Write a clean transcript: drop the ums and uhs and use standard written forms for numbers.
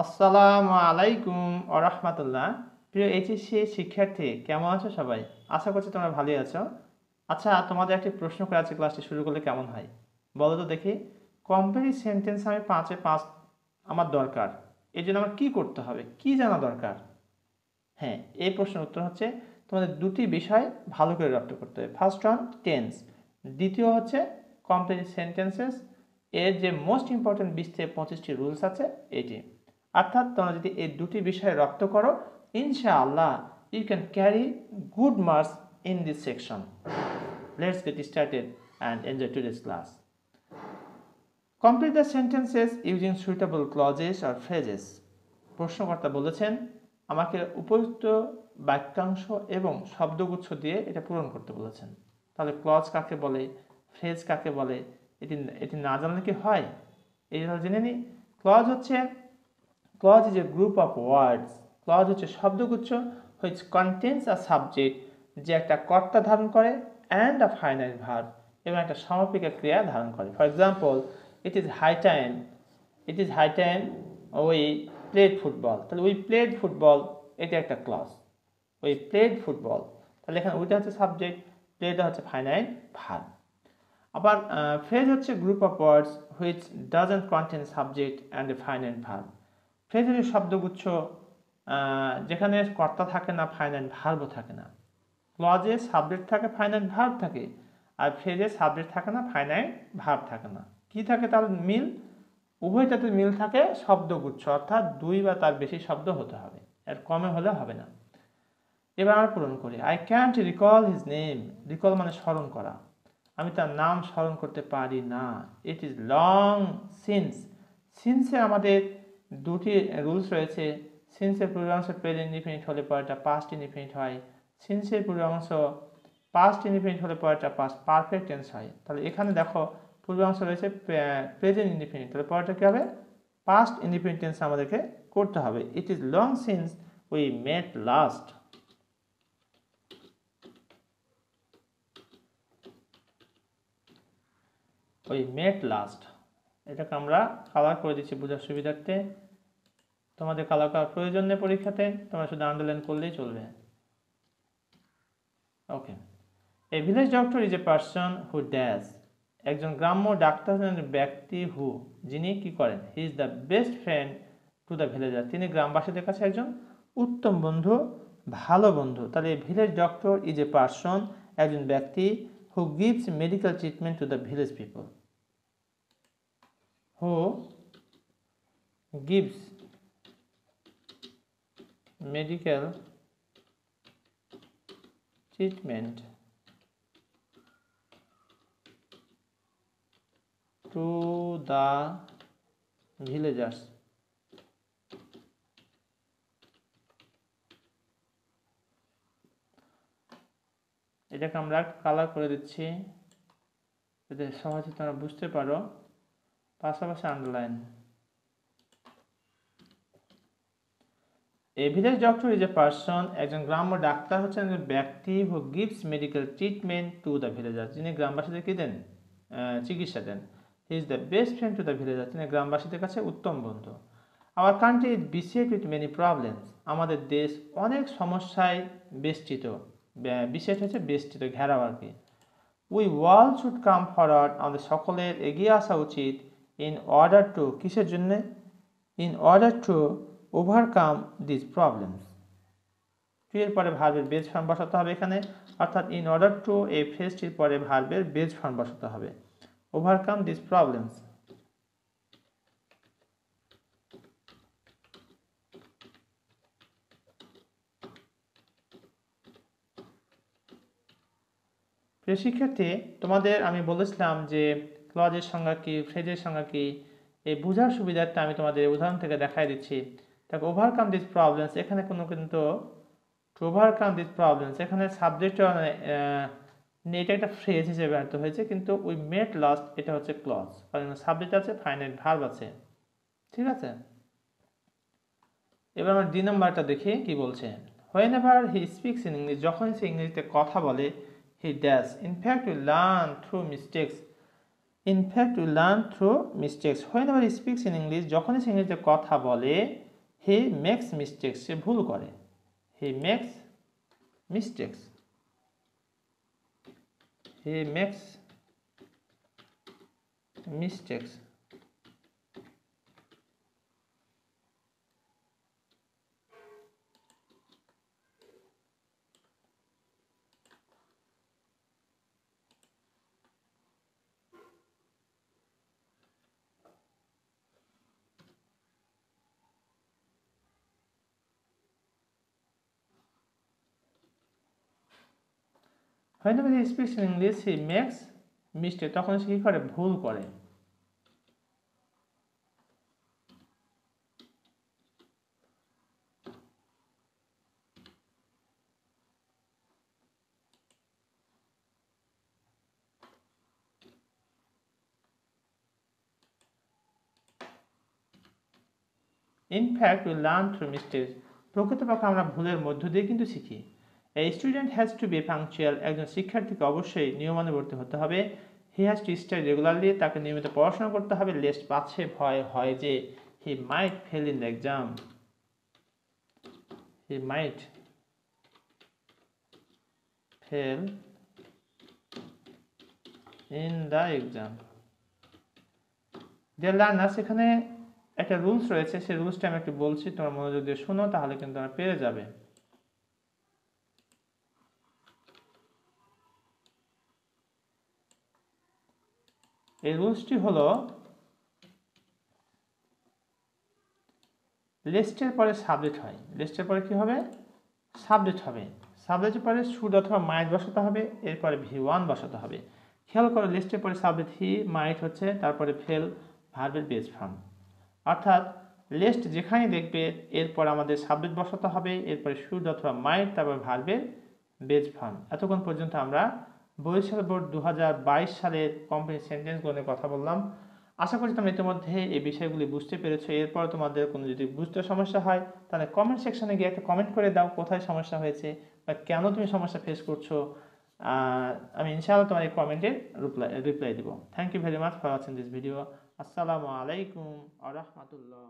আসসালামু আলাইকুম ওয়া রাহমাতুল্লাহ। প্রিয় এইচএসসি শিক্ষার্থী, কেমন আছো সবাই? আশা করছি তোমরা ভালোই আছো। আচ্ছা, তোমাদের একটি প্রশ্ন করে আজকে ক্লাসটি শুরু করলে কেমন হয় বলো তো দেখি। কমপ্লিট সেন্টেন্স আমি 5-এ 5 আমার দরকার, এই জন্য আমার কী করতে হবে, কি জানা দরকার? হ্যাঁ, এই প্রশ্নের উত্তর হচ্ছে তোমাদের দুটি বিষয় ভালো করে রপ্ত করতে হবে। ফার্স্ট ওয়ান টেন্স, দ্বিতীয় হচ্ছে কমপ্লিট সেন্টেন্সেস। এর যে মোস্ট ইম্পর্টেন্ট 20 থেকে 25টি রুলস আছে এটি। অর্থাৎ তোমরা যদি এই দুটি বিষয় রপ্ত করো, ইনশাআল্লাহ you can carry good marks in this section. Let's get started and enjoy today's class. Complete the sentences using suitable clauses or phrases. প্রশ্নকর্তা বলেছেন আমাকে উপযুক্ত বাক্যাংশ এবং শব্দগুচ্ছ দিয়ে এটা পূরণ করতে বলেছেন। তাহলে ক্লজ কাকে বলে, ফ্রেজ কাকে বলে, এটি না জানলে কি হয়? এই জেনে নিই। Clause is a group of words. Clause হচ্ছে শব্দগুচ্ছ হুইচ কন্টেন্স আ সাবজেক্ট, যে একটা কর্তা ধারণ করে, অ্যান্ড আ ফাইনাইট ভার্ব, এবং একটা সমাপিকা ক্রিয়া ধারণ করে। For example, it is high time we played football. তাহলে উই প্লেড ফুটবল, এটা একটা ক্লজ। উই প্লেড ফুটবল, তাহলে এখানে উইটা হচ্ছে সাবজেক্ট, প্লেটা হচ্ছে ফাইনাইট ভার্ব। আবার ফ্রেজ হচ্ছে group of words which doesn't contain subject and a finite verb. Phrase হচ্ছে শব্দগুচ্ছ যেখানে কর্তা থাকে না, ফাইনাইট ভার্বও থাকে না। ক্লজে সাবজেক্ট থাকে, ফাইনাইট ভার্ব থাকে, আর ফ্রেজে সাবজেক্ট থাকে না, ফাইনাইট ভার্ব থাকে না। কি থাকে তাহলে? মিল। উভয়টাতে মিল থাকে, শব্দগুচ্ছ, অর্থাৎ দুই বা তার বেশি শব্দ হতে হবে, এর কমে হলে হবে না। এবার আমরা পূরণ করি। I can't recall his name. Recall মানে স্মরণ করা, আমি তার নাম স্মরণ করতে পারি না। It is long since. সিন্সে আমাদের দুটি রুলস রয়েছে। সিন্সের পূর্বাংশ প্রেজেন্ট ইনডিফিনিট হলে পরেরটা পাস্ট ইনডিফিনিট হয়। সিন্সের পূর্বাংশ পাস্ট ইনডিফিনিট হলে পরেরটা পাস্ট পারফেক্ট টেন্স হয়। তাহলে এখানে দেখো পূর্বাংশ রয়েছে প্রেজেন্ট ইনডিফিনিট, তাহলে পরেরটা কী হবে? পাস্ট ইনডিফিনিট টেন্স আমাদেরকে করতে হবে। It is long since we met last. ওই মেট লাস্ট, এটাকে আমরা কালার করে দিচ্ছি বোঝার সুবিধার্থে। তোমাদের কালার করার প্রয়োজন নেই পরীক্ষাতে, তোমরা শুধু আন্ডারলাইন করলেই চলবে। Okay. A village doctor is a person who dash. একজন গ্রাম্য ডাক্তার হলেন ব্যক্তি হু, যিনি কি করেন? He is the best friend to the villager. তিনি গ্রামবাসীদের কাছে একজন উত্তম বন্ধু, ভালো বন্ধু। তাহলে village doctor is a person, একজন ব্যক্তি, who gives medical treatment to the village people. who gives medical treatment to the villagers. এটাকে আমরা কালার করে দিচ্ছি যাতে সহজে তোমরা বুঝতে পারো, পাশাপাশি underline. A village doctor is a person, একজন গ্রাম্য ডাক্তার হচ্ছেন একজন ব্যক্তি, who gives medical treatment to the villager, যিনি গ্রামবাসীদের কি দেন? চিকিৎসা দেন। He is the best friend to the villager, তিনি গ্রামবাসীদের কাছে উত্তম বন্ধু। Our country is beset with many problems. আমাদের দেশ অনেক সমস্যায় বেষ্টিত। বিসেট হচ্ছে বেষ্টিত, ঘেরাও আর কি। We all should come forward, আমাদের সকলের এগিয়ে আসা উচিত। ইন অর্ডার টু, কিসের জন্যে? In order to overcome this problems. To এর পরে ভার্বের বেজ ফর্ম বসাতে হবে এখানে, অর্থাৎ ইন অর্ডার টু এই ফ্রেজটির পরে ভার্বের বেজ ফর্ম বসাতে হবে। Overcome this problems. প্রিয় শিক্ষার্থী, তোমাদের আমি বলেছিলাম যে ক্লজের সংজ্ঞা কি, ফ্রেজের সংজ্ঞা কি, এই বোঝার সুবিধার্থে আমি তোমাদের উদাহরণ থেকে দেখাই দিচ্ছি। দেখো, ওভারকাম দিস প্রবলেমস, এখানে কিন্তু টু ওভারকাম দিস প্রবলেমস এখানে সাবজেক্ট এটা একটা ফ্রেজ হিসেবে ব্যবহৃত হয়েছে, কিন্তু উই মেট লাস্ট এটা হচ্ছে ক্লজ, কারণ সাবজেক্ট আছে, ফাইনাইট ভার্ব আছে। ঠিক আছে, এবার আমরা ডি নাম্বারটা দেখি কি বলছে। When ever he speaks in English, যখন সে ইংরেজিতে কথা বলে, he dash. In fact we learn through mistakes. In fact, we learn through mistakes. Whenever he speaks in English, যখনই সে ইংরেজিতে কথা বলে, he makes mistakes. সে ভুল করে. He makes mistakes. He makes mistakes. Whenever he speaks in English, he makes mistake. তখন সে কি করে? ভুল করে. In fact, we learn through mistakes. প্রকৃতপক্ষে আমরা ভুলের মধ্য দিয়ে কিন্তু শিখি. A student has to be punctual. একজন শিক্ষার্থীকে অবশ্যই নিয়মানুবর্তী হতে হবে. He has to study regularly. তাকে নিয়মিত পড়াশোনা করতে হবে. Lest পাছে ভয় হয় যে he might fail in the exam. He might fail in the exam. Dear learners, এখানে একটা রুলস রয়েছে. সেই রুলসটা আমি একটু বলছি, তোমরা মনোযোগ দিয়ে শোনো, তাহলে কিন্তু তোমরা পেরে যাবে. এই রুলসটি হলো, লিস্টের পরে সাবজেক্ট হয়. লিস্টের পরে কি হবে? সাবজেক্ট হবে. সাবজেক্টের পরে শুড অথবা মাইট বসাতে হবে, এরপরে V1 বসাতে হবে. খেয়াল করো, লিস্টের পরে সাবজেক্ট হি, মাইট হচ্ছে, তারপরে ফেল ভার্বের বেস ফর্ম. অর্থাৎ লিস্ট যেখানে দেখবে এরপর আমাদের সাবজেক্ট বসাতে হবে, এরপরে শুড অথবা মাইট, তারপর ভার্বের বেস ফর্ম. এতক্ষণ পর্যন্ত আমরা বরিশাল বোর্ড 2022 সালের কমপ্লিট সেন্টেন্সগুলো নিয়ে কথা বললাম. আশা করি তোমরা ইতিমধ্যে এই বিষয়গুলি বুঝতে পেরেছো. এরপর তোমাদের কোনো যদি বুঝতে সমস্যা হয়, তাহলে কমেন্ট সেকশনে গিয়ে একটা কমেন্ট করে দাও কোথায় সমস্যা হয়েছে বা কেন তুমি সমস্যা ফেস করছো. আমি ইনশাআল্লাহ তোমার এই কমেন্টের রিপ্লাই দেবো. Thank you very much for watching this video. আসসালামু আলাইকুম ওয়া রাহমাতুল্লাহ.